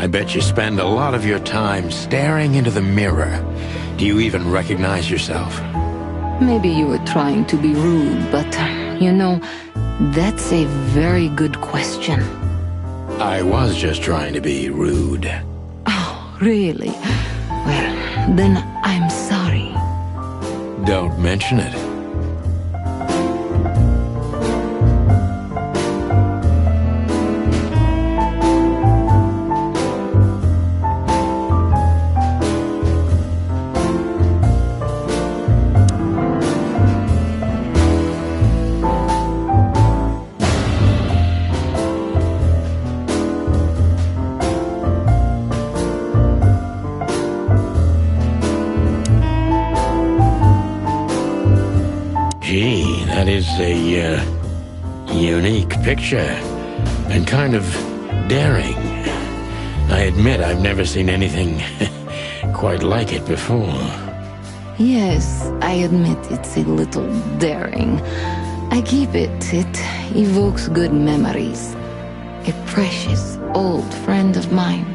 I bet you spend a lot of your time staring into the mirror. Do you even recognize yourself? Maybe you were trying to be rude, but, you know, that's a very good question. I was just trying to be rude. Oh, really? Well, then I'm sorry. Don't mention it. Gee, that is a unique picture, and kind of daring. I admit I've never seen anything quite like it before. Yes, I admit it's a little daring. I keep it. It evokes good memories. A precious old friend of mine.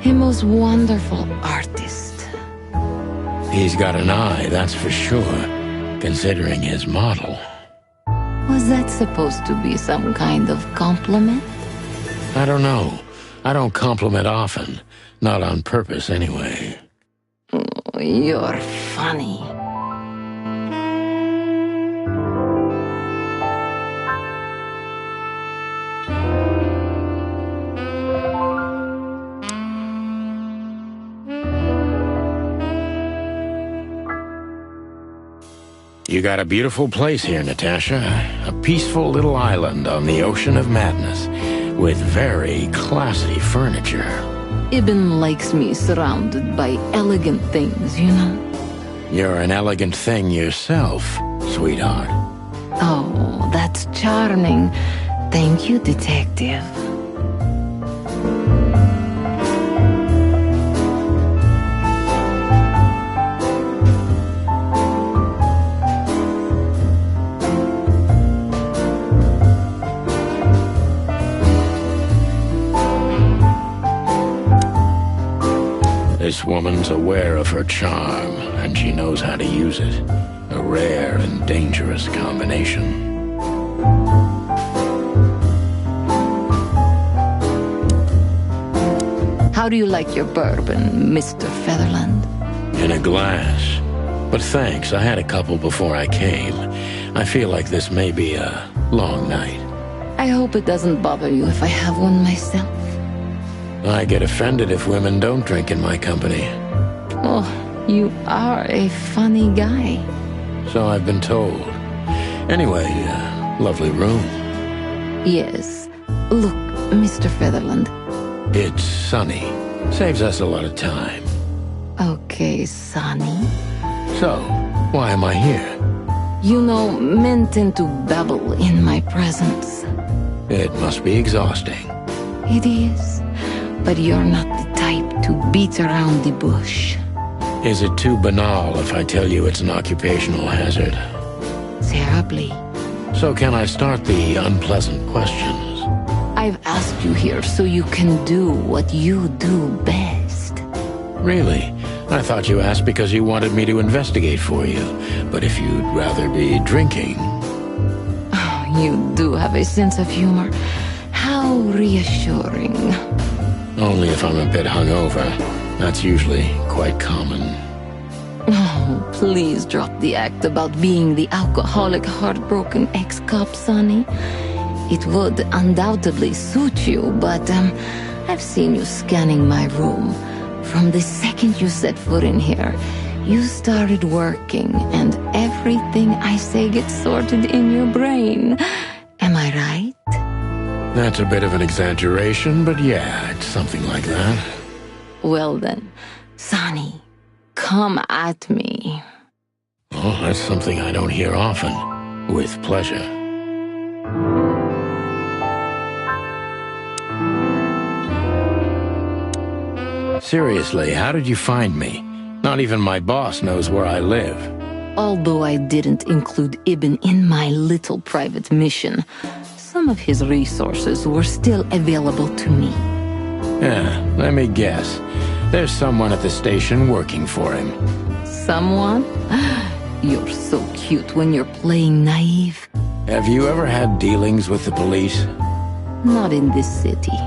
A most wonderful artist. He's got an eye, that's for sure, considering his model. Was that supposed to be some kind of compliment? I don't know. I don't compliment often. Not on purpose, anyway. Oh, you're funny. You got a beautiful place here, Natasha. A peaceful little island on the ocean of madness, with very classy furniture. Ibn likes me surrounded by elegant things, you know? You're an elegant thing yourself, sweetheart. Oh, that's charming. Thank you, detective. This woman's aware of her charm, and she knows how to use it. A rare and dangerous combination. How do you like your bourbon, Mr. Featherland? In a glass. But thanks, I had a couple before I came. I feel like this may be a long night. I hope it doesn't bother you if I have one myself. I get offended if women don't drink in my company. Oh, you are a funny guy. So I've been told. Anyway, lovely room. Yes. Look, Mr. Featherland. It's sunny. Saves us a lot of time. Okay, Sonny. So, why am I here? You know, men tend to babble in my presence. It must be exhausting. It is. But you're not the type to beat around the bush. Is it too banal if I tell you it's an occupational hazard? Terribly. So can I start the unpleasant questions? I've asked you here so you can do what you do best. Really? I thought you asked because you wanted me to investigate for you. But if you'd rather be drinking... Oh, you do have a sense of humor. How reassuring. Only if I'm a bit hungover. That's usually quite common. Oh, please drop the act about being the alcoholic, heartbroken ex-cop, Sonny. It would undoubtedly suit you, but I've seen you scanning my room. From the second you set foot in here, you started working, and everything I say gets sorted in your brain. Am I right? That's a bit of an exaggeration, but yeah, it's something like that. Well then, Sonny, come at me. Oh, that's something I don't hear often. With pleasure. Seriously, how did you find me? Not even my boss knows where I live. Although I didn't include Ibn in my little private mission, some of his resources were still available to me. Let me guess. There's someone at the station working for him. Someone? You're so cute when you're playing naive. Have you ever had dealings with the police? Not in this city.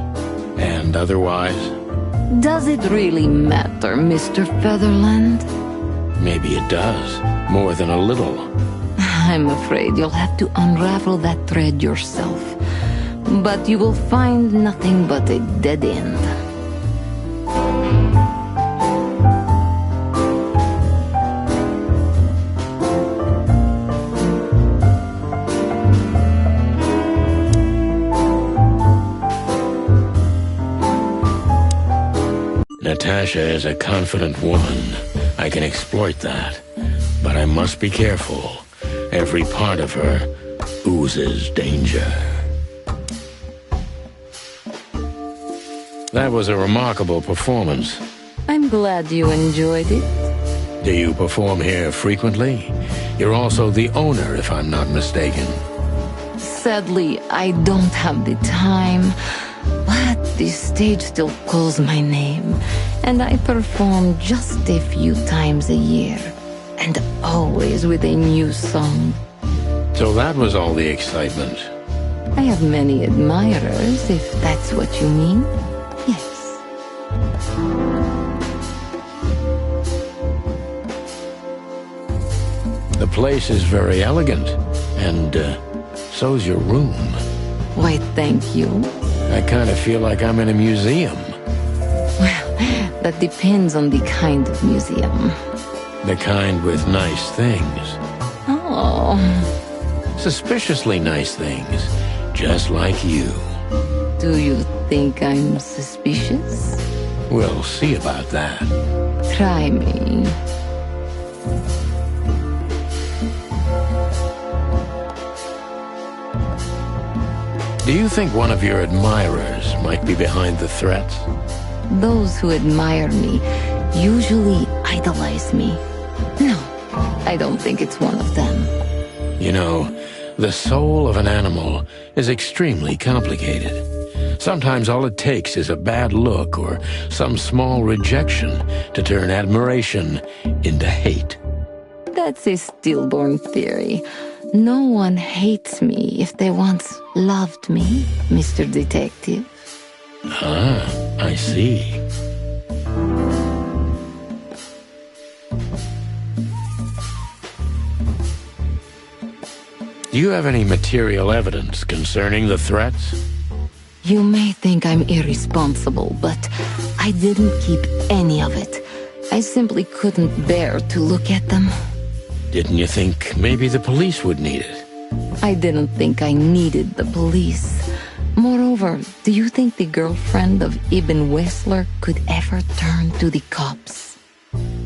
And otherwise? Does it really matter, Mr. Featherland? Maybe it does. More than a little. I'm afraid you'll have to unravel that thread yourself. But you will find nothing but a dead end. Natasha is a confident woman. I can exploit that. But I must be careful. Every part of her oozes danger. That was a remarkable performance. I'm glad you enjoyed it. Do you perform here frequently? You're also the owner, if I'm not mistaken. Sadly, I don't have the time. But the stage still calls my name, and I perform just a few times a year, and always with a new song. So that was all the excitement. I have many admirers, if that's what you mean. Yes. The place is very elegant, and so's your room. Why, thank you. I kind of feel like I'm in a museum. Well, that depends on the kind of museum. The kind with nice things. Oh. Suspiciously nice things. Just like you. Do you think I'm suspicious? We'll see about that. Try me. Do you think one of your admirers might be behind the threats? Those who admire me usually idolize me. No, I don't think it's one of them. You know, the soul of an animal is extremely complicated. Sometimes all it takes is a bad look or some small rejection to turn admiration into hate. That's a stillborn theory. No one hates me if they once loved me, Mr. Detective. Ah, I see. Do you have any material evidence concerning the threats? You may think I'm irresponsible, but I didn't keep any of it. I simply couldn't bear to look at them. Didn't you think maybe the police would need it? I didn't think I needed the police. Moreover, do you think the girlfriend of Ibn Wessler could ever turn to the cops?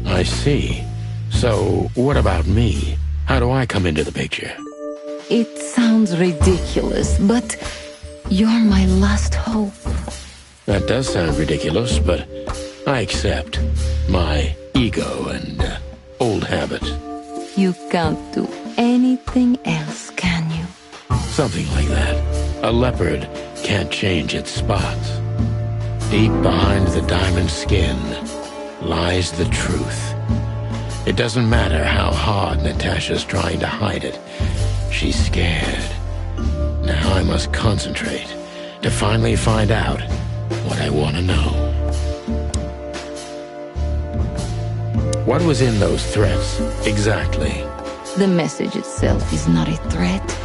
I see. So, what about me? How do I come into the picture? It sounds ridiculous, but you're my last hope. That does sound ridiculous, but I accept my ego and old habits. You can't do anything else, can you? Something like that. A leopard can't change its spots. Deep behind the diamond skin lies the truth. It doesn't matter how hard Natasha's trying to hide it. She's scared. Now I must concentrate to finally find out what I want to know. What was in those threats, exactly? The message itself is not a threat.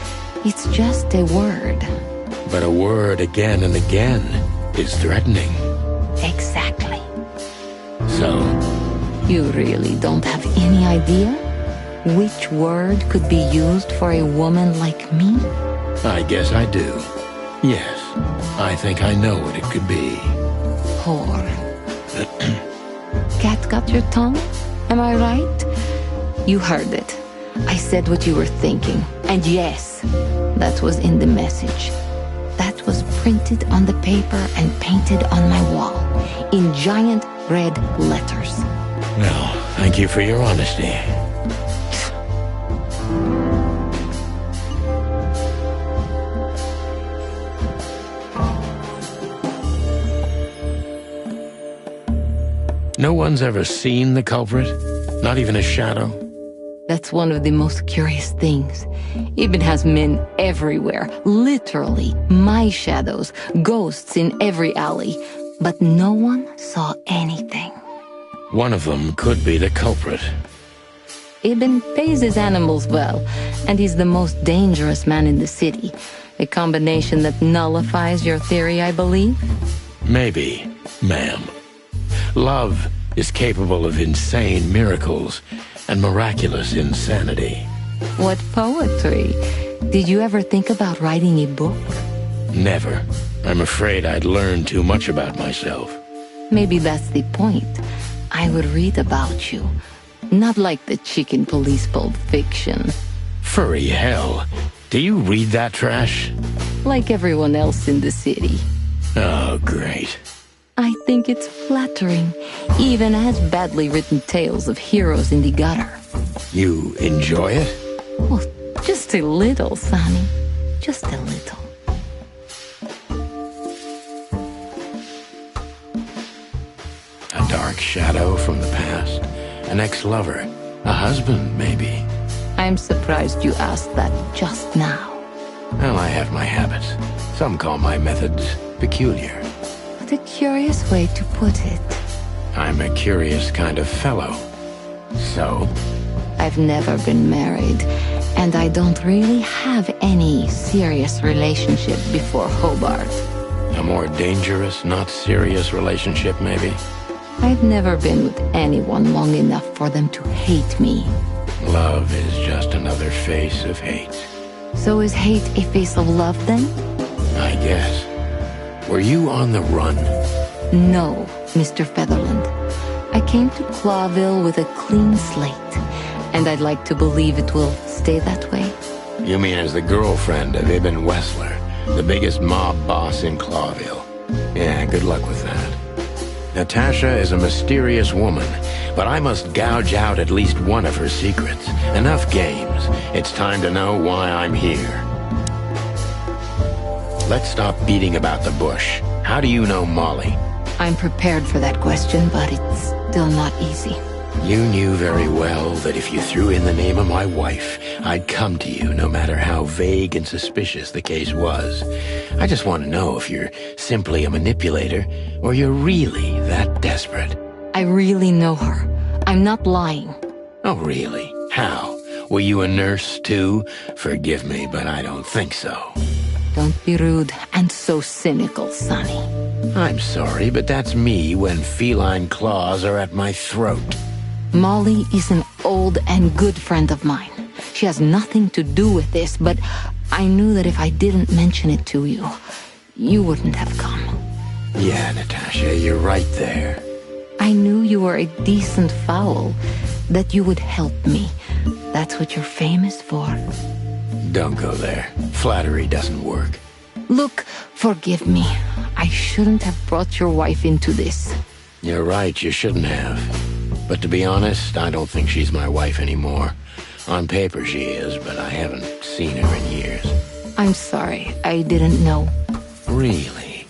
It's just a word. But a word again and again is threatening. Exactly. So? You really don't have any idea? Which word could be used for a woman like me? I guess I do. Yes, I think I know what it could be. Whore. Cat got your tongue? Am I right? You heard it. I said what you were thinking. And yes, that was in the message. That was printed on the paper and painted on my wall in giant red letters. Well, thank you for your honesty. No one's ever seen the culprit? Not even a shadow? That's one of the most curious things. Ibn has men everywhere, literally, my shadows, ghosts in every alley. But no one saw anything. One of them could be the culprit. Ibn pays his animals well, and he's the most dangerous man in the city. A combination that nullifies your theory, I believe? Maybe, ma'am. Love is capable of insane miracles and miraculous insanity. What poetry! Did you ever think about writing a book? Never. I'm afraid I'd learn too much about myself. Maybe that's the point. I would read about you. Not like the chicken police Pulp Fiction. Furry hell. Do you read that trash? Like everyone else in the city. Oh, great. I think it's flattering, even as badly written tales of heroes in the gutter. You enjoy it? Oh, just a little, Sonny. Just a little. A dark shadow from the past. An ex-lover. A husband, maybe. I'm surprised you asked that just now. Well, I have my habits. Some call my methods peculiar. What a curious way to put it. I'm a curious kind of fellow. So? I've never been married, and I don't really have any serious relationship before Hobart. A more dangerous, not serious relationship, maybe? I've never been with anyone long enough for them to hate me. Love is just another face of hate. So is hate a face of love, then? I guess. Were you on the run? No, Mr. Featherland. I came to Clawville with a clean slate, and I'd like to believe it will stay that way. You mean as the girlfriend of Ibn Wessler, the biggest mob boss in Clawville? Yeah, good luck with that. Natasha is a mysterious woman, but I must gouge out at least one of her secrets. Enough games. It's time to know why I'm here. Let's stop beating about the bush. How do you know Molly? I'm prepared for that question, but it's still not easy. You knew very well that if you threw in the name of my wife, I'd come to you no matter how vague and suspicious the case was. I just want to know if you're simply a manipulator or you're really that desperate. I really know her. I'm not lying. Oh, really? How? Were you a nurse, too? Forgive me, but I don't think so. Don't be rude and so cynical, Sonny. I'm sorry, but that's me when feline claws are at my throat. Molly is an old and good friend of mine. She has nothing to do with this, but I knew that if I didn't mention it to you, you wouldn't have come. Yeah, Natasha, you're right there. I knew you were a decent fowl, that you would help me. That's what you're famous for. Don't go there. Flattery doesn't work. Look, forgive me. I shouldn't have brought your wife into this. You're right, you shouldn't have. But to be honest, I don't think she's my wife anymore. On paper she is, but I haven't seen her in years. I'm sorry, I didn't know. Really?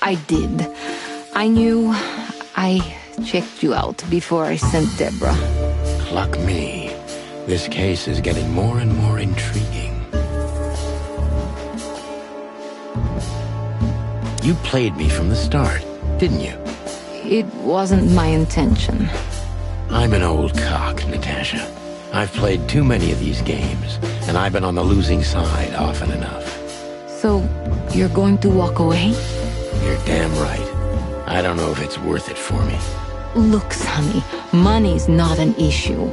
I did. I knew. I checked you out before I sent Deborah. Cluck me. This case is getting more and more intriguing. You played me from the start, didn't you? It wasn't my intention. I'm an old cock, Natasha. I've played too many of these games, and I've been on the losing side often enough. So, you're going to walk away? You're damn right. I don't know if it's worth it for me. Look, Sonny, money's not an issue.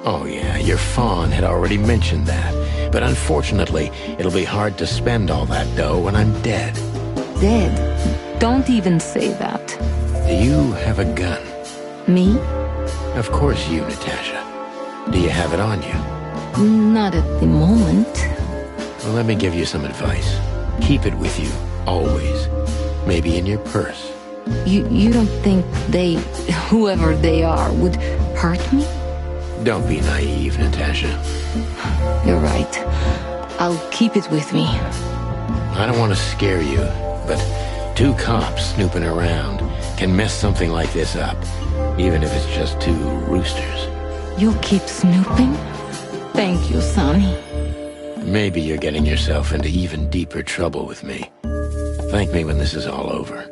Oh yeah, your fawn had already mentioned that. But unfortunately, it'll be hard to spend all that dough when I'm dead. Dead? Don't even say that. Do you have a gun? Me? Of course you, Natasha. Do you have it on you? Not at the moment. Well, let me give you some advice. Keep it with you, always. Maybe in your purse. You don't think they, whoever they are, would hurt me? Don't be naive, Natasha. You're right. I'll keep it with me. I don't want to scare you, but two cops snooping around can mess something like this up, even if it's just two roosters. You'll keep snooping? Thank you, Sonny. Maybe you're getting yourself into even deeper trouble with me. Thank me when this is all over.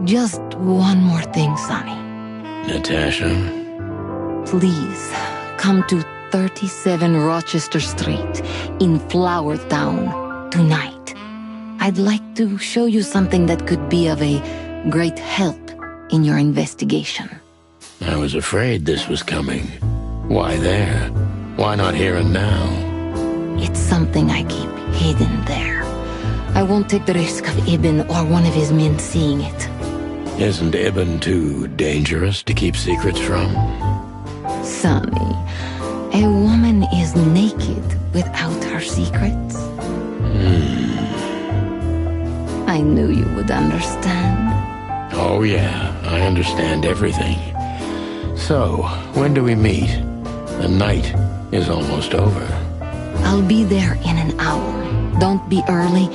Just one more thing, Sonny. Natasha? Please, come to 37 Rochester Street in Flower Town tonight. I'd like to show you something that could be of a great help in your investigation. I was afraid this was coming. Why there? Why not here and now? It's something I keep hidden there. I won't take the risk of Ibn or one of his men seeing it. Isn't Ibn too dangerous to keep secrets from? Sonny, a woman is naked without her secrets. I knew you would understand. Oh yeah, I understand everything. So, when do we meet? The night is almost over. I'll be there in an hour. Don't be early,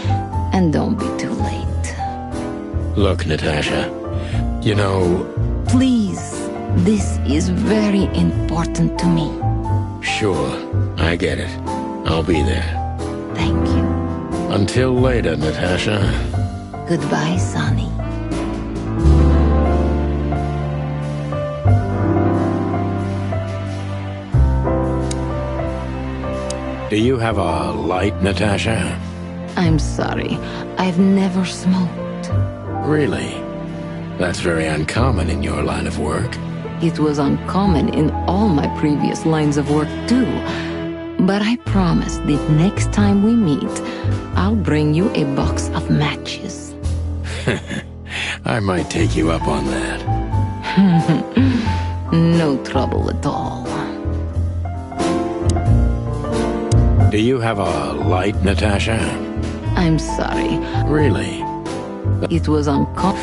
and don't be too late. Look, Natasha, you know... Please, this is very important to me. Sure, I get it. I'll be there. Thank you. Until later, Natasha. Goodbye, Sonny. Do you have a light, Natasha? I'm sorry. I've never smoked. Really? That's very uncommon in your line of work. It was uncommon in all my previous lines of work, too. But I promise that next time we meet, I'll bring you a box of matches. I might take you up on that. No trouble at all. Do you have a light, Natasha? I'm sorry. Really? It was uncommon.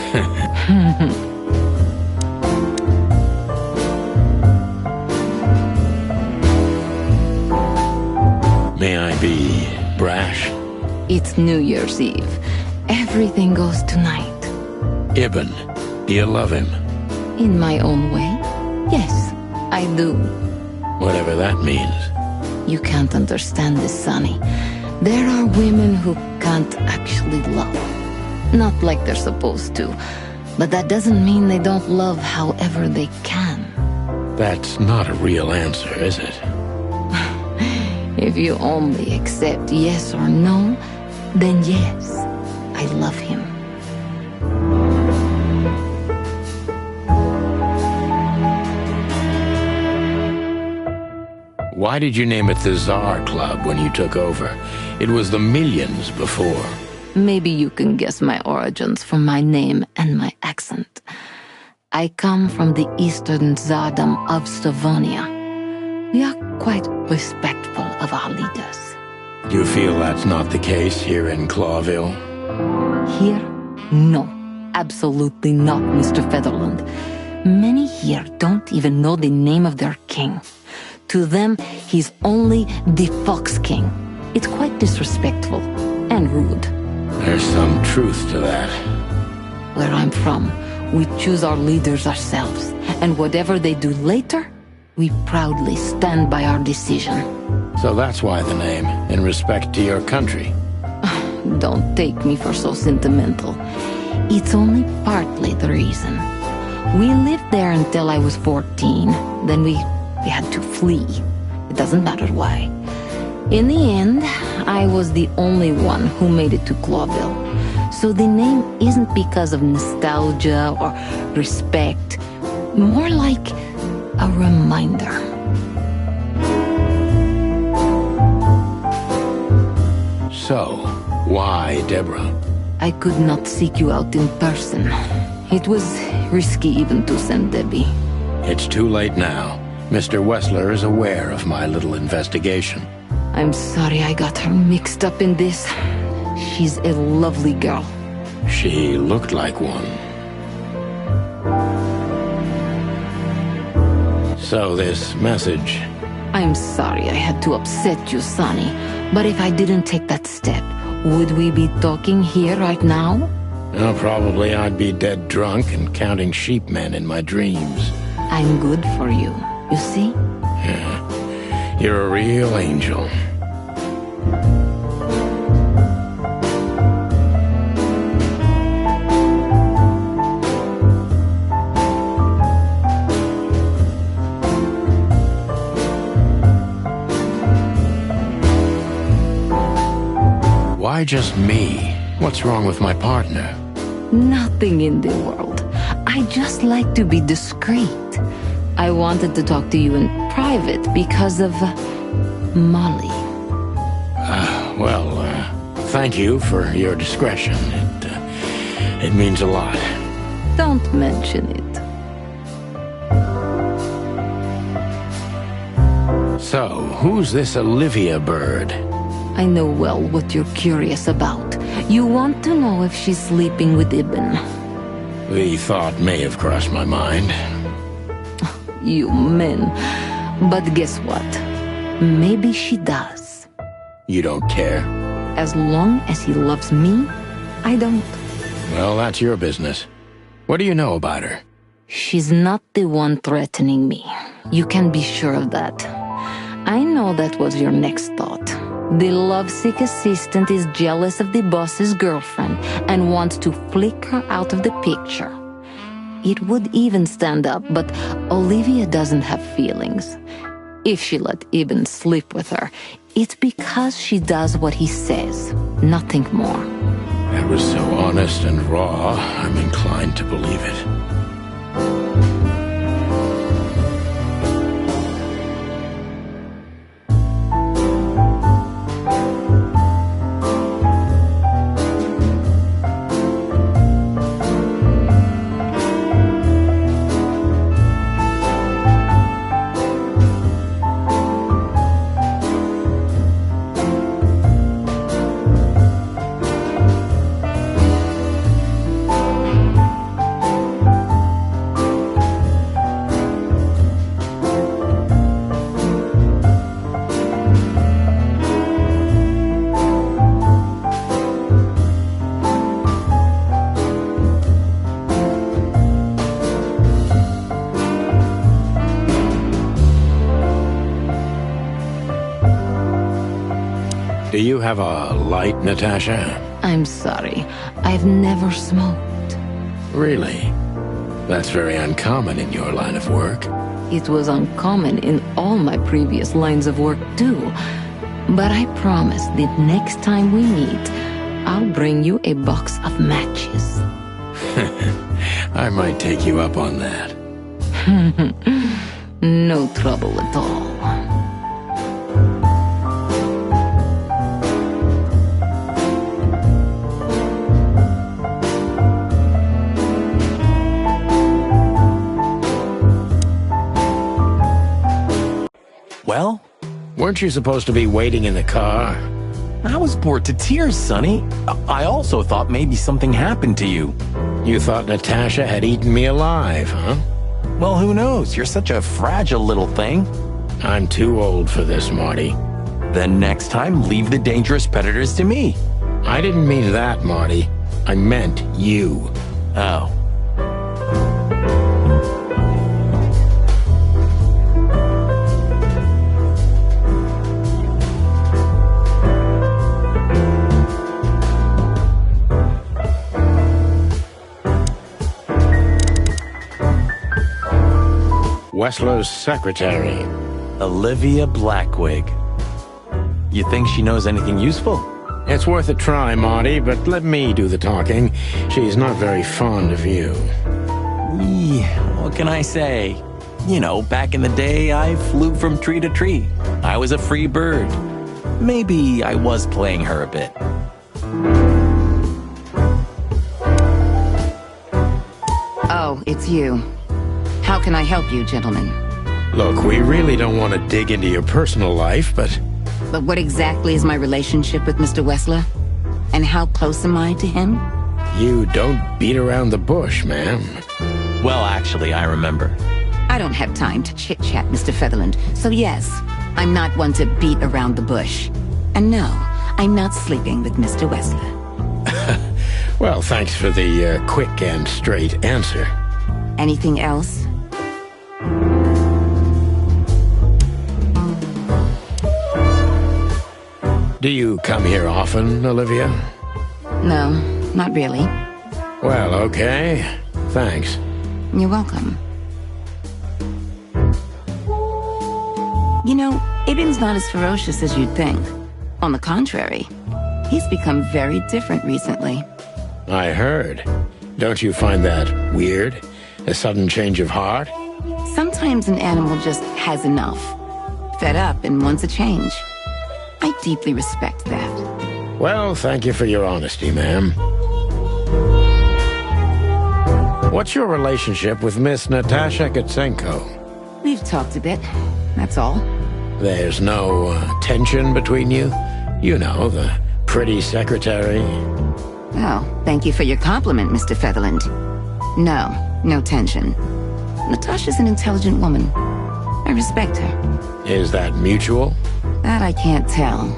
May I be brash? It's New Year's Eve. Everything goes tonight. Ibn, do you love him? In my own way? Yes, I do. Whatever that means. You can't understand this, Sonny. There are women who can't actually love. Not like they're supposed to. But that doesn't mean they don't love however they can. That's not a real answer, is it? If you only accept yes or no, then yes, I love him. Why did you name it the Tsar Club when you took over? It was the Millions before. Maybe you can guess my origins from my name and my accent. I come from the eastern Tsardom of Slavonia. We are quite respectful of our leaders. Do you feel that's not the case here in Clawville? Here? No. Absolutely not, Mr. Featherland. Many here don't even know the name of their king. To them, he's only the Fox King. It's quite disrespectful and rude. There's some truth to that. Where I'm from, we choose our leaders ourselves, and whatever they do later, we proudly stand by our decision. So that's why the name, in respect to your country. Don't take me for so sentimental. It's only partly the reason. We lived there until I was 14. Then we had to flee. It doesn't matter why. In the end, I was the only one who made it to Clawville. So the name isn't because of nostalgia or respect. More like a reminder. So, why Deborah? I could not seek you out in person. It was risky even to send Debbie. It's too late now. Mr. Wessler is aware of my little investigation. I'm sorry I got her mixed up in this. She's a lovely girl. She looked like one. So this message... I'm sorry I had to upset you, Sonny. But if I didn't take that step, would we be talking here right now? Well, probably I'd be dead drunk and counting sheepmen in my dreams. I'm good for you, you see? Yeah. You're a real angel. Why just me? What's wrong with my partner? Nothing in the world. I just like to be discreet. I wanted to talk to you in private because of Molly. Thank you for your discretion. It means a lot. Don't mention it. So, who's this Olivia bird? I know well what you're curious about. You want to know if she's sleeping with Ibn. The thought may have crossed my mind. You men. But guess what? Maybe she does. You don't care? As long as he loves me, I don't. Well, that's your business. What do you know about her? She's not the one threatening me. You can be sure of that. I know that was your next thought. The lovesick assistant is jealous of the boss's girlfriend and wants to flick her out of the picture. It would even stand up, but Olivia doesn't have feelings. If she let Ibn sleep with her, it's because she does what he says, nothing more. That was so honest and raw, I'm inclined to believe it. Do you have a light, Natasha? I'm sorry. I've never smoked. Really? That's very uncommon in your line of work. It was uncommon in all my previous lines of work, too. But I promise that next time we meet, I'll bring you a box of matches. I might take you up on that. No trouble at all. Well? Weren't you supposed to be waiting in the car? I was bored to tears, Sonny. I also thought maybe something happened to you. You thought Natasha had eaten me alive, huh? Well, who knows? You're such a fragile little thing. I'm too old for this, Marty. Then next time, leave the dangerous predators to me. I didn't mean that, Marty. I meant you. Oh. Wessler's secretary. Olivia Blackwig. You think she knows anything useful? It's worth a try, Marty, but let me do the talking. She's not very fond of you. What can I say? You know, back in the day, I flew from tree to tree. I was a free bird. Maybe I was playing her a bit. Oh, it's you. How can I help you, gentlemen? Look, we really don't want to dig into your personal life, but what exactly is my relationship with Mr. Wessler? And how close am I to him? you don't beat around the bush, ma'am. Well, actually, I remember. I don't have time to chit-chat, Mr. Featherland. So yes, I'm not one to beat around the bush. And no, I'm not sleeping with Mr. Wessler. Well, thanks for the quick and straight answer. Anything else? Do you come here often, Olivia? No, not really. Well, okay. Thanks. You're welcome. You know, Ibn's not as ferocious as you'd think. On the contrary, he's become very different recently. I heard. Don't you find that weird? A sudden change of heart? Sometimes an animal just has enough. Fed up and wants a change. I deeply respect that. Well, thank you for your honesty, ma'am. What's your relationship with Miss Natasha Gutsenko? We've talked a bit, that's all. There's no tension between you? You know, the pretty secretary. Oh, thank you for your compliment, Mr. Featherland. No tension. Natasha's an intelligent woman. I respect her. Is that mutual? That I can't tell.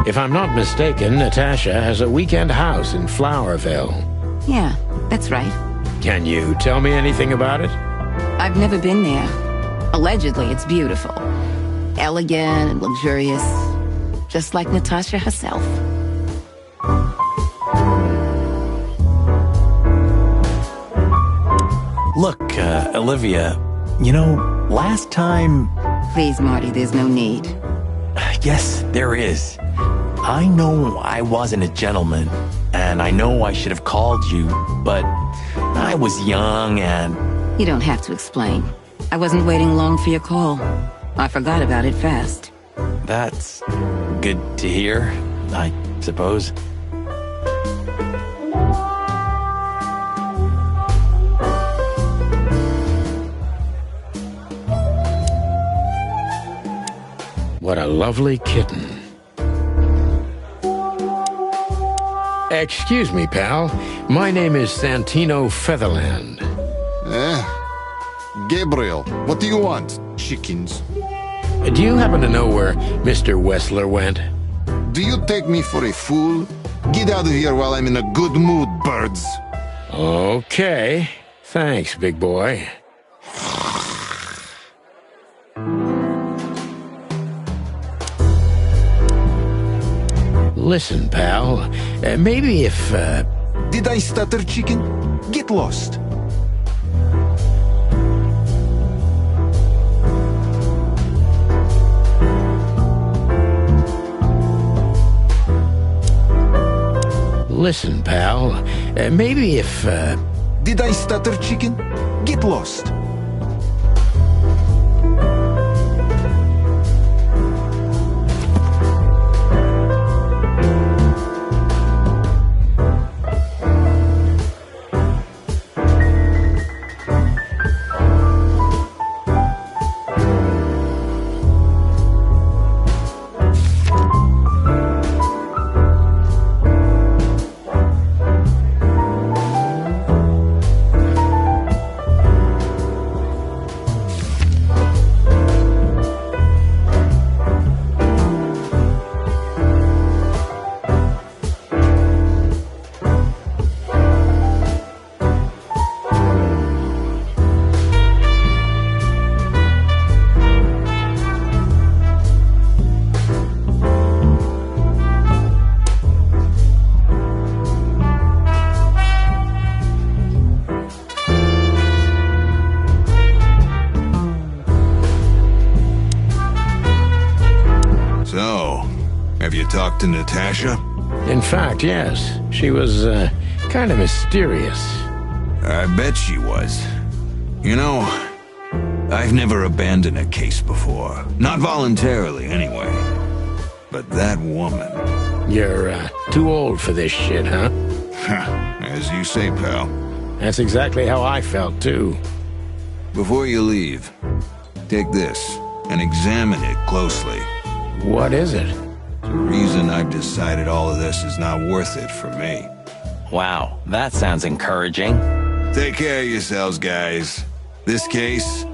If I'm not mistaken, Natasha has a weekend house in Flowerville. Yeah, that's right. Can you tell me anything about it? I've never been there. Allegedly, it's beautiful. Elegant and luxurious. Just like Natasha herself. Look, Olivia, you know, last time... Please, Marty, there's no need. Yes, there is. I know I wasn't a gentleman, and I know I should have called you, but I was young and... You don't have to explain. I wasn't waiting long for your call. I forgot about it fast. That's good to hear, I suppose. What a lovely kitten. Excuse me, pal. My name is Santino Featherland. Gabriel, what do you want? Chickens. Do you happen to know where Mr. Wessler went? Do you take me for a fool? Get out of here while I'm in a good mood, birds. Okay. Thanks, big boy. Listen, pal, maybe if, Did I stutter, chicken? Get lost. Listen, pal, maybe if, Did I stutter, chicken? Get lost. Have you talked to Natasha? In fact, yes. She was, kind of mysterious. I bet she was. You know, I've never abandoned a case before. Not voluntarily, anyway. But that woman... You're, too old for this shit, huh? As you say, pal. That's exactly how I felt, too. Before you leave, take this and examine it closely. What is it? The reason I've decided all of this is not worth it for me. Wow, that sounds encouraging. Take care of yourselves, guys. This case,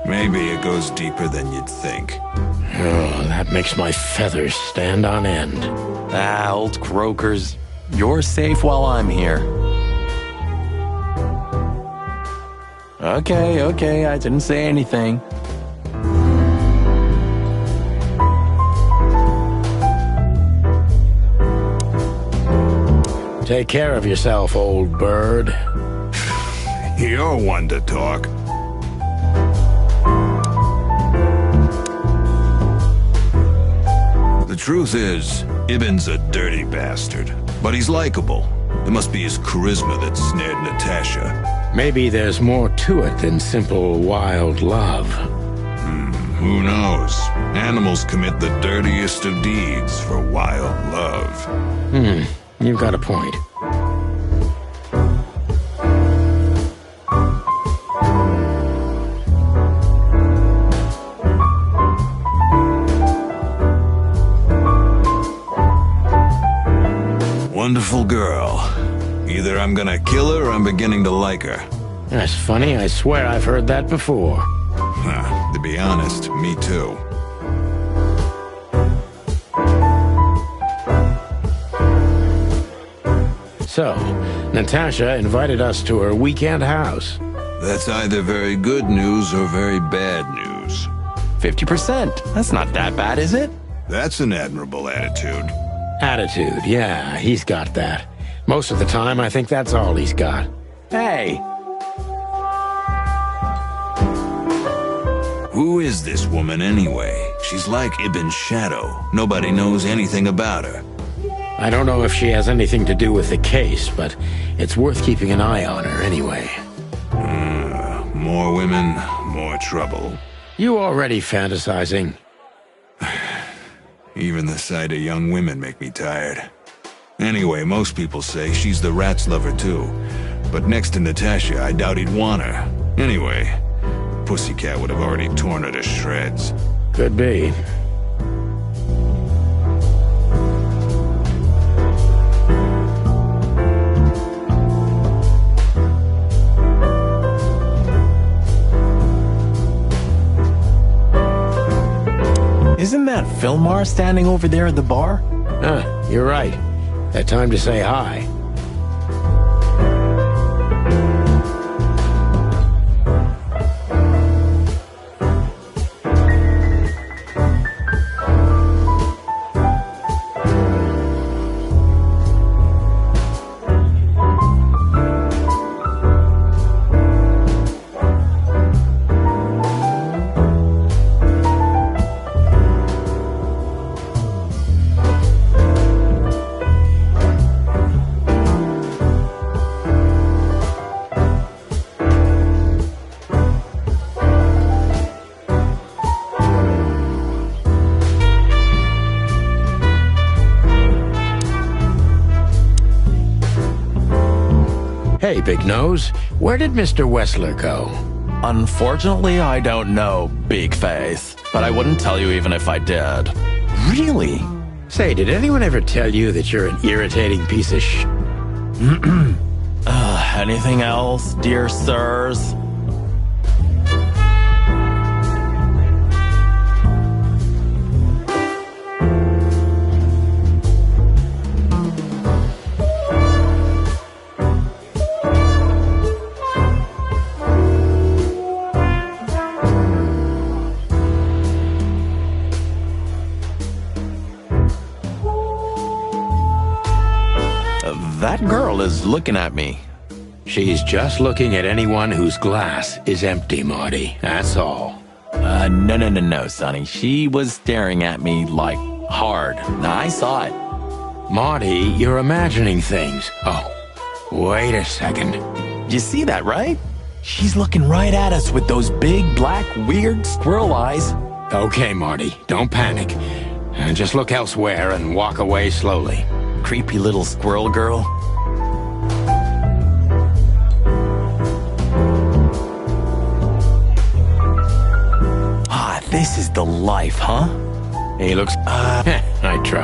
maybe it goes deeper than you'd think. Oh, that makes my feathers stand on end. Ah, old croakers. You're safe while I'm here. Okay, I didn't say anything. Take care of yourself, old bird. You're one to talk. The truth is, Ibn's a dirty bastard, but he's likable. It must be his charisma that snared Natasha. Maybe there's more to it than simple wild love. Who knows? Animals commit the dirtiest of deeds for wild love. You've got a point. Wonderful girl. Either I'm gonna kill her or I'm beginning to like her. That's funny. I swear I've heard that before. To be honest, me too. So, Natasha invited us to her weekend house. That's either very good news or very bad news. 50%. That's not that bad, is it? That's an admirable attitude. Attitude, yeah, he's got that. Most of the time, I think that's all he's got. Hey, Who is this woman anyway? She's like Ibn's shadow. Nobody knows anything about her. I don't know if she has anything to do with the case, but it's worth keeping an eye on her anyway. More women, more trouble. You already fantasizing? Even the sight of young women make me tired. Anyway, most people say she's the rat's lover too. But next to Natasha, I doubt he'd want her. Anyway, the pussycat would have already torn her to shreds. Could be. isn't that Filmar standing over there at the bar? You're right. That time to say hi. Hey, Big Nose, where did Mr. Wessler go? Unfortunately, I don't know, Big Face. But I wouldn't tell you even if I did. Really? Say, did anyone ever tell you that you're an irritating piece of sh... Anything else, dear sirs? That girl is looking at me. She's just looking at anyone whose glass is empty, Marty. That's all. No, Sonny. She was staring at me, like, hard. I saw it. Marty, you're imagining things. Oh, wait a second. You see that, right? She's looking right at us with those big, black, weird squirrel eyes. Okay, Marty, don't panic. Just look elsewhere and walk away slowly. Creepy little squirrel girl. This is the life, huh? He looks... I try.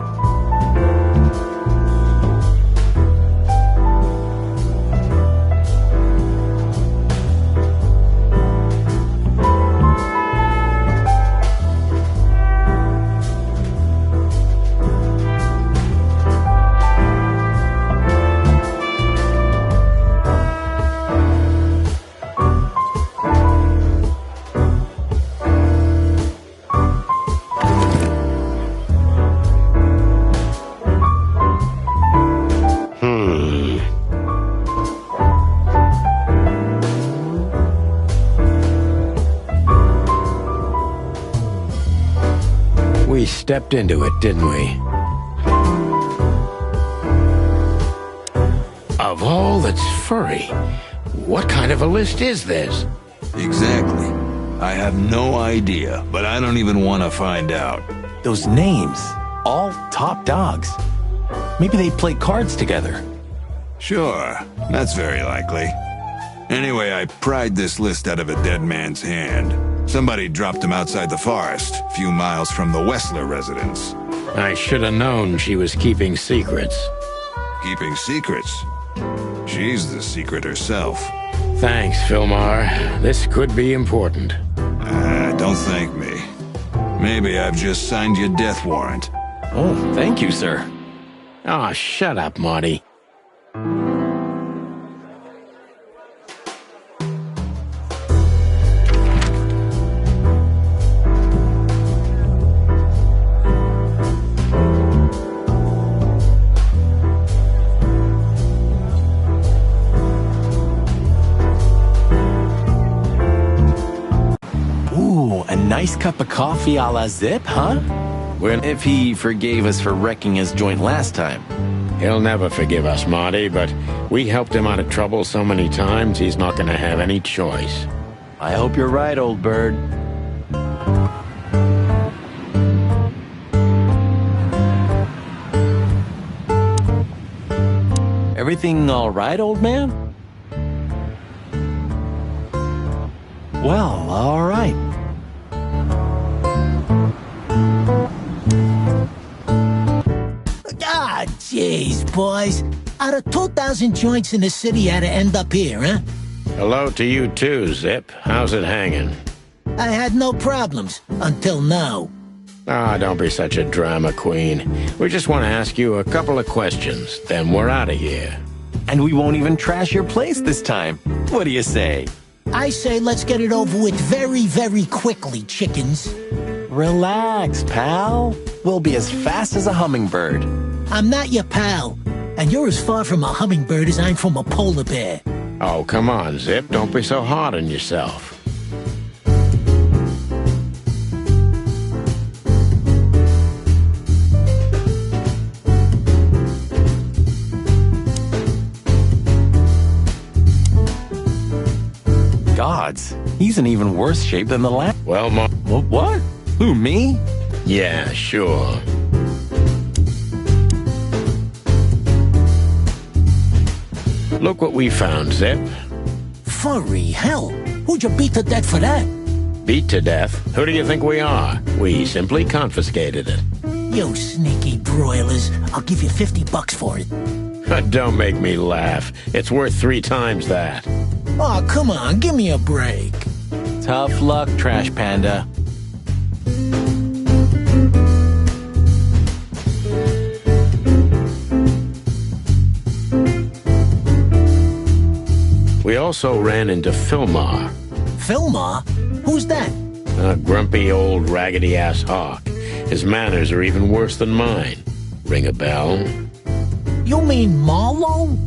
stepped into it, didn't we? Of all that's furry, what kind of a list is this? Exactly. I have no idea, but I don't even want to find out. Those names, all top dogs. Maybe they play cards together. Sure, that's very likely. Anyway, I pried this list out of a dead man's hand. Somebody dropped him outside the forest, a few miles from the Wessler residence. I should have known she was keeping secrets. Keeping secrets? She's the secret herself. Thanks, Filmar. This could be important. Don't thank me. Maybe I've just signed your death warrant. Oh, thank you, sir. Oh, shut up, Marty. Nice cup of coffee a la Zip, huh? Well, if he forgave us for wrecking his joint last time. He'll never forgive us, Marty, but we helped him out of trouble so many times, he's not gonna have any choice. I hope you're right, old bird. Everything all right, old man? Well, all right. Ah, jeez, boys. Out of 2,000 joints in the city, how'd it end up here, huh? Hello to you too, Zip. How's it hanging? I had no problems, until now. Ah, don't be such a drama queen. We just want to ask you a couple of questions, then we're out of here. And we won't even trash your place this time. What do you say? I say let's get it over with very, very quickly, chickens. Relax, pal. We'll be as fast as a hummingbird. I'm not your pal, and you're as far from a hummingbird as I'm from a polar bear. Oh, come on, Zip. Don't be so hard on yourself. Gods, he's in even worse shape than the last. Well, What? Who, me? Yeah, sure. Look what we found, Zip. Furry hell. Who'd you beat to death for that? Beat to death? Who do you think we are? We simply confiscated it. You sneaky broilers. I'll give you $50 for it. Don't make me laugh. It's worth 3 times that. Oh, come on, give me a break. Tough luck, Trash Panda. We also ran into Filmar. Filmar? Who's that? A grumpy old raggedy-ass hawk. His manners are even worse than mine. Ring a bell? You mean Marlowe?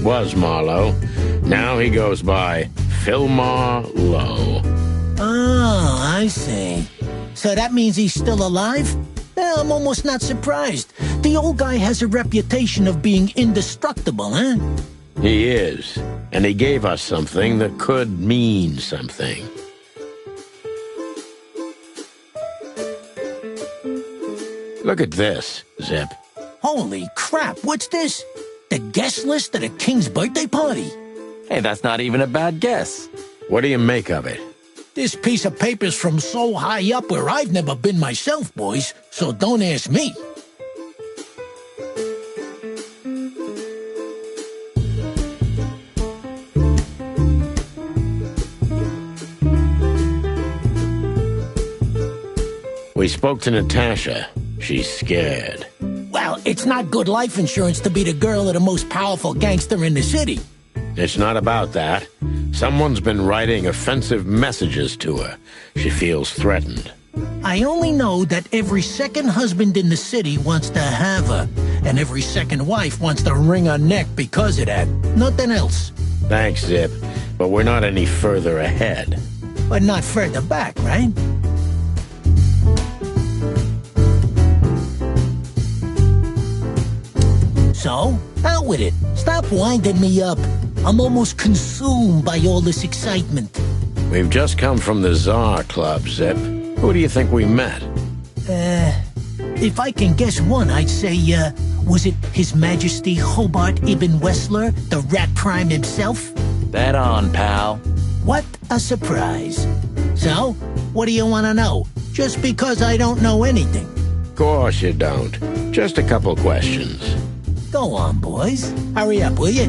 Was Marlowe. Now he goes by Filmar Lowe. Oh, I see. So that means he's still alive? I'm almost not surprised. The old guy has a reputation of being indestructible, huh? He is. And he gave us something that could mean something. Look at this, Zip. Holy crap, what's this? The guest list at a king's birthday party? Hey, that's not even a bad guess. What do you make of it? This piece of paper's from so high up where I've never been myself, boys, so don't ask me. We spoke to Natasha. She's scared. Well, it's not good life insurance to be the girl of the most powerful gangster in the city. It's not about that. Someone's been writing offensive messages to her. She feels threatened. I only know that every second husband in the city wants to have her, and every second wife wants to wring her neck because of that. Nothing else. Thanks, Zip, but we're not any further ahead. But not further back, right? So, out with it. Stop winding me up. I'm almost consumed by all this excitement. We've just come from the Tsar Club, Zip. Who do you think we met? If I can guess one, I'd say, was it His Majesty Hobart Ibn Wessler, the Rat Prime himself? Bet on, pal. What a surprise. So, what do you want to know? Just because I don't know anything. Of course you don't. Just a couple questions. Go on, boys. Hurry up, will you?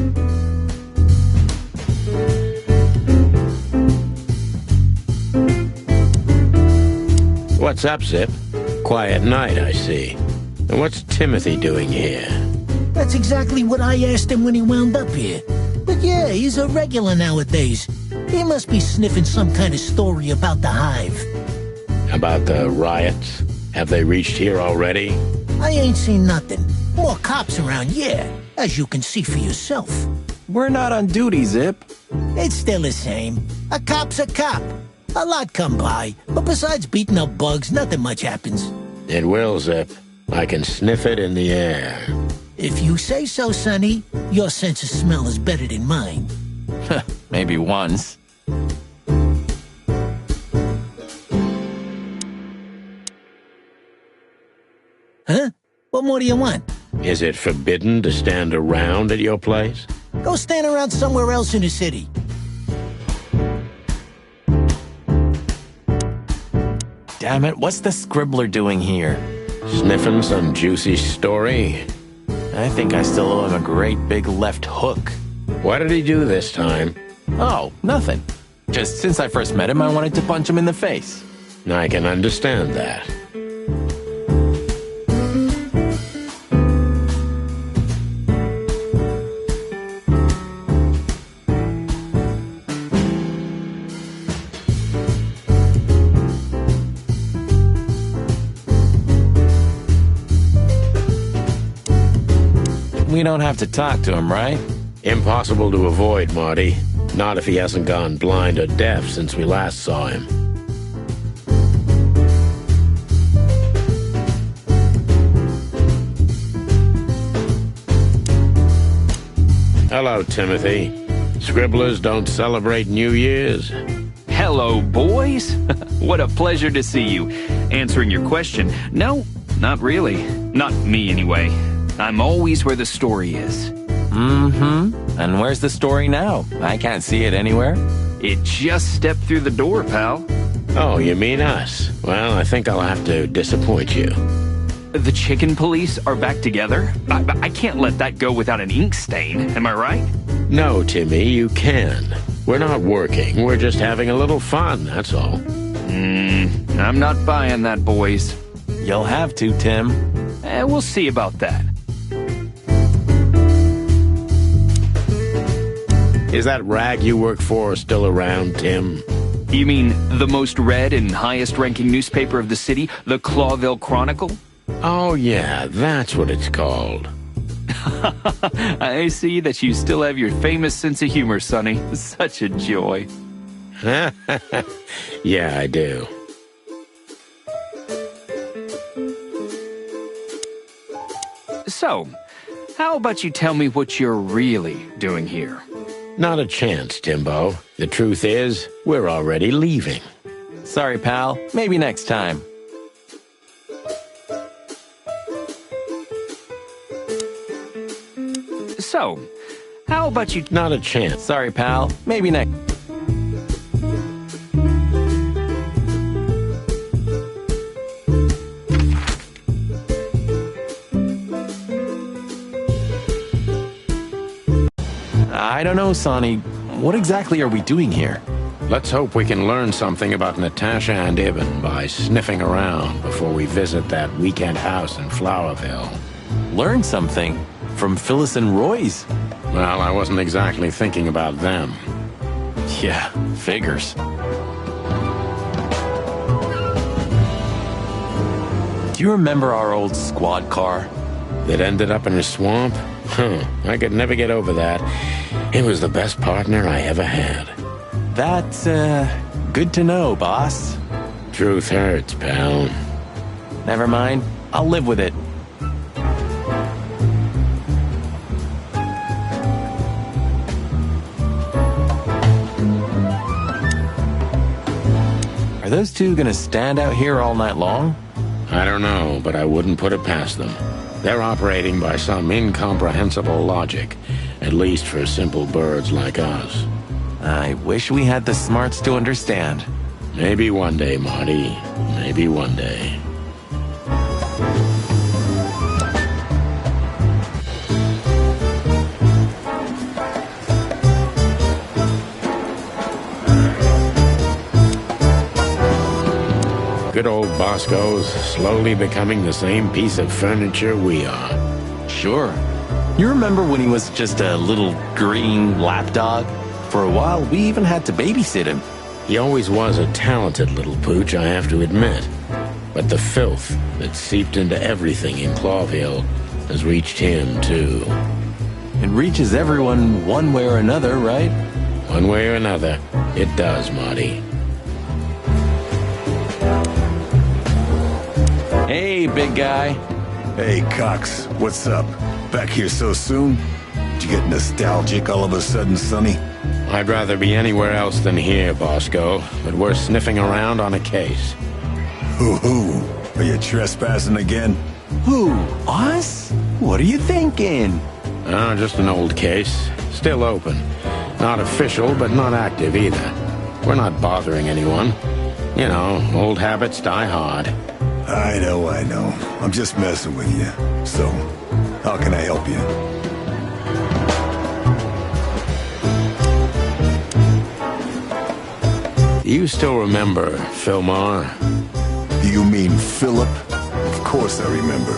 What's up, Zip? Quiet night, I see. And what's Timothy doing here? That's exactly what I asked him when he wound up here. But yeah, he's a regular nowadays. He must be sniffing some kind of story about the Hive. About the riots? Have they reached here already? I ain't seen nothing. More cops around, yeah, as you can see for yourself. We're not on duty, Zip. It's still the same. A cop's a cop. A lot come by, but besides beating up bugs, nothing much happens. It will, Zip. I can sniff it in the air. If you say so, Sonny, your sense of smell is better than mine. Maybe once. Huh? What more do you want? Is it forbidden to stand around at your place? Go stand around somewhere else in the city. Damn it, what's the scribbler doing here? Sniffing some juicy story? I think I still owe him a great big left hook. What did he do this time? Oh, nothing. Just since I first met him, I wanted to punch him in the face. I can understand that. We don't have to talk to him, right? Impossible to avoid, Marty. Not if he hasn't gone blind or deaf since we last saw him. Hello, Timothy. Scribblers don't celebrate New Year's. Hello, boys. What a pleasure to see you. Answering your question, no, not really. Not me, anyway. I'm always where the story is. Mm-hmm. And where's the story now? I can't see it anywhere. It just stepped through the door, pal. Oh, you mean us? Well, I think I'll have to disappoint you. The chicken police are back together? I can't let that go without an ink stain, am I right? No, Timmy, you can. We're not working. We're just having a little fun, that's all. I'm not buying that, boys. You'll have to, Tim. We'll see about that. Is that rag you work for still around, Tim? You mean the most read and highest-ranking newspaper of the city, the Clawville Chronicle? Oh, yeah, that's what it's called. I see that you still have your famous sense of humor, Sonny. Such a joy. Yeah, I do. So, how about you tell me what you're really doing here? Not a chance, Timbo. The truth is, we're already leaving. Sorry, pal. Maybe next time. So, how about you... Not a chance. Sorry, pal. Maybe next... I don't know, Sonny. What exactly are we doing here? Let's hope we can learn something about Natasha and Ibn by sniffing around before we visit that weekend house in Flowerville. Learn something? From Phyllis and Roy's? Well, I wasn't exactly thinking about them. Yeah, figures. Do you remember our old squad car? That ended up in a swamp? I could never get over that. It was the best partner I ever had. That's, good to know, boss. Truth hurts, pal. Never mind. I'll live with it. those two gonna stand out here all night long? I don't know, but I wouldn't put it past them. They're operating by some incomprehensible logic, at least for simple birds like us. I wish we had the smarts to understand. Maybe one day, Marty. Maybe one day. Good old Bosco's slowly becoming the same piece of furniture we are. Sure. You remember when he was just a little green lapdog? For a while, we even had to babysit him. He always was a talented little pooch, I have to admit. But the filth that seeped into everything in Clawville has reached him, too. It reaches everyone one way or another, right? One way or another, it does, Marty. Hey, big guy. Hey, Cox. What's up? Back here so soon? Did you get nostalgic all of a sudden, Sonny? I'd rather be anywhere else than here, Bosco, but we're sniffing around on a case. Hoo-hoo. Are you trespassing again? Who? Us? What are you thinking? Just an old case. Still open. Not official, but not active either. We're not bothering anyone. You know, old habits die hard. I know. I'm just messing with you. So, how can I help you? Do you still remember Philmar? Do you mean Philip? Of course I remember.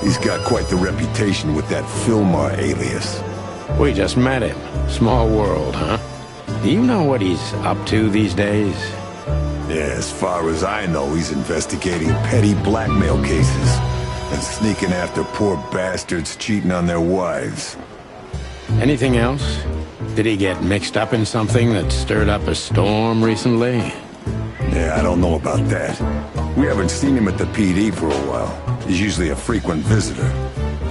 He's got quite the reputation with that Philmar alias. We just met him. Small world, huh? Do you know what he's up to these days? Yeah, as far as I know, he's investigating petty blackmail cases and sneaking after poor bastards cheating on their wives. Anything else? Did he get mixed up in something that stirred up a storm recently? Yeah, I don't know about that. We haven't seen him at the PD for a while. He's usually a frequent visitor.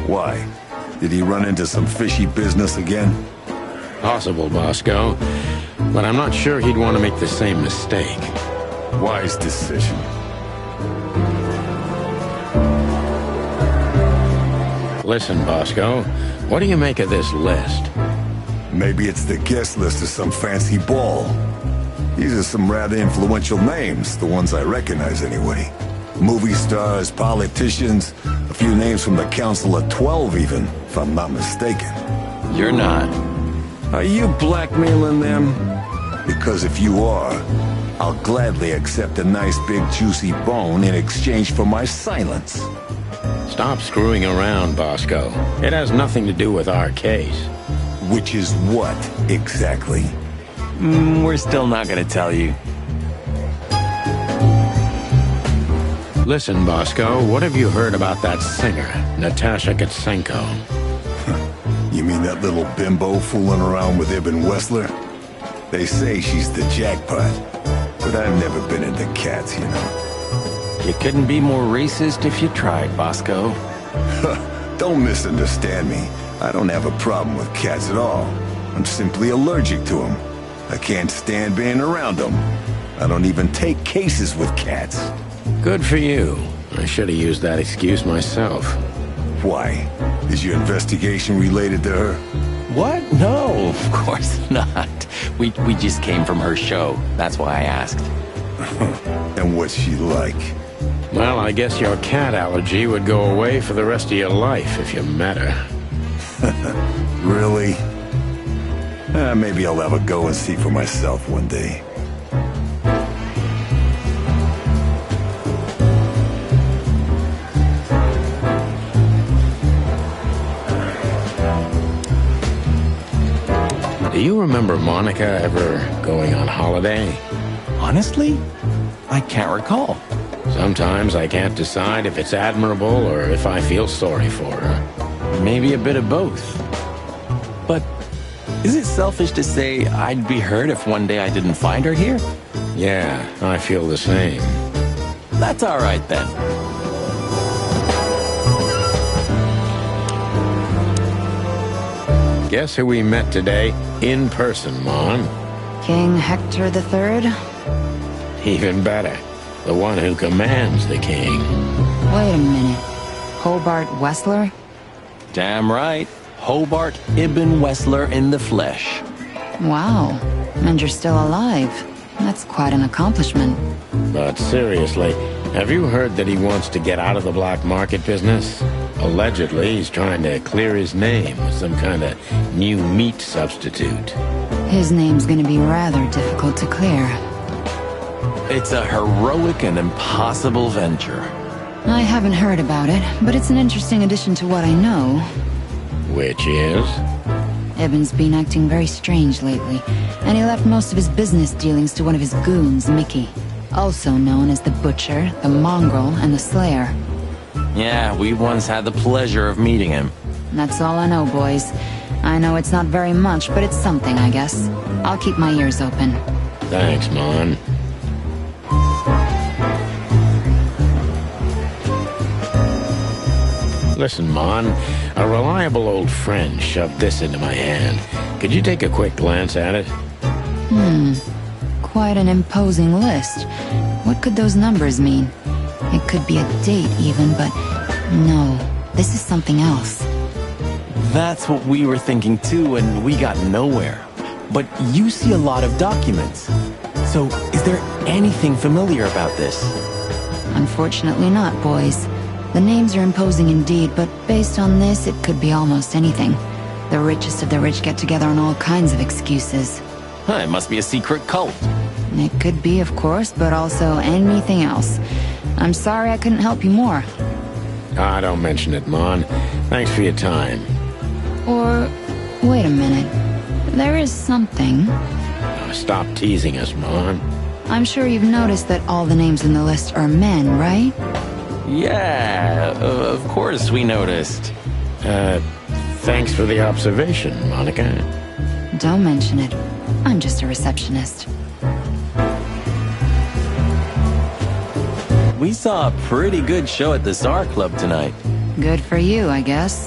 Why? Did he run into some fishy business again? Possible, Bosco. But I'm not sure he'd want to make the same mistake. Wise decision. Listen, Bosco, what do you make of this list? Maybe it's the guest list of some fancy ball. These are some rather influential names, the ones I recognize anyway. Movie stars, politicians, a few names from the Council of 12 even, if I'm not mistaken. You're not. Are you blackmailing them? Because if you are, I'll gladly accept a nice big juicy bone in exchange for my silence. Stop screwing around, Bosco. It has nothing to do with our case. Which is what, exactly? We're still not gonna tell you. Listen, Bosco, what have you heard about that singer, Natasha Katsenko? You mean that little bimbo fooling around with Ibn Wessler? They say she's the jackpot, but I've never been into cats, you know. You couldn't be more racist if you tried, Bosco. Don't misunderstand me. I don't have a problem with cats at all. I'm simply allergic to them. I can't stand being around them. I don't even take cases with cats. Good for you. I should have used that excuse myself. Why? Is your investigation related to her? What? No, of course not. We just came from her show. That's why I asked. And what's she like? Well, I guess your cat allergy would go away for the rest of your life if you met her. Really? Maybe I'll have a go and see for myself one day. Do you remember Monica ever going on holiday? Honestly, I can't recall. Sometimes I can't decide if it's admirable or if I feel sorry for her. Maybe a bit of both. But is it selfish to say I'd be hurt if one day I didn't find her here? Yeah, I feel the same. That's all right then. Guess who we met today in person, Mon? King Hector III? Even better, the one who commands the king. Wait a minute. Hobart Wessler? Damn right. Hobart Ibn Wessler in the flesh. Wow. And you're still alive. That's quite an accomplishment. But seriously, have you heard that he wants to get out of the black market business? Allegedly, he's trying to clear his name with some kind of new meat substitute. His name's gonna be rather difficult to clear. It's a heroic and impossible venture. I haven't heard about it, but it's an interesting addition to what I know. Which is? Ibn's been acting very strange lately, and he left most of his business dealings to one of his goons, Mickey. Also known as the Butcher, the Mongrel, and the Slayer. Yeah, we once had the pleasure of meeting him. That's all I know, boys. I know it's not very much, but it's something, I guess. I'll keep my ears open. Thanks, Mon. Listen, Mon, a reliable old friend shoved this into my hand. Could you take a quick glance at it? Quite an imposing list. What could those numbers mean? It could be a date even, but no, this is something else. That's what we were thinking too, and we got nowhere. But you see a lot of documents. So, is there anything familiar about this? Unfortunately not, boys. The names are imposing indeed, but based on this, it could be almost anything. The richest of the rich get together on all kinds of excuses. Huh, it must be a secret cult. It could be, of course, but also anything else. I'm sorry I couldn't help you more. Ah, don't mention it, Mon. Thanks for your time. Or, wait a minute. There is something. Stop teasing us, Mon. I'm sure you've noticed that all the names in the list are men, right? Yeah, of course we noticed. Thanks for the observation, Monica. Don't mention it. I'm just a receptionist. We saw a pretty good show at the SAR Club tonight. Good for you, I guess.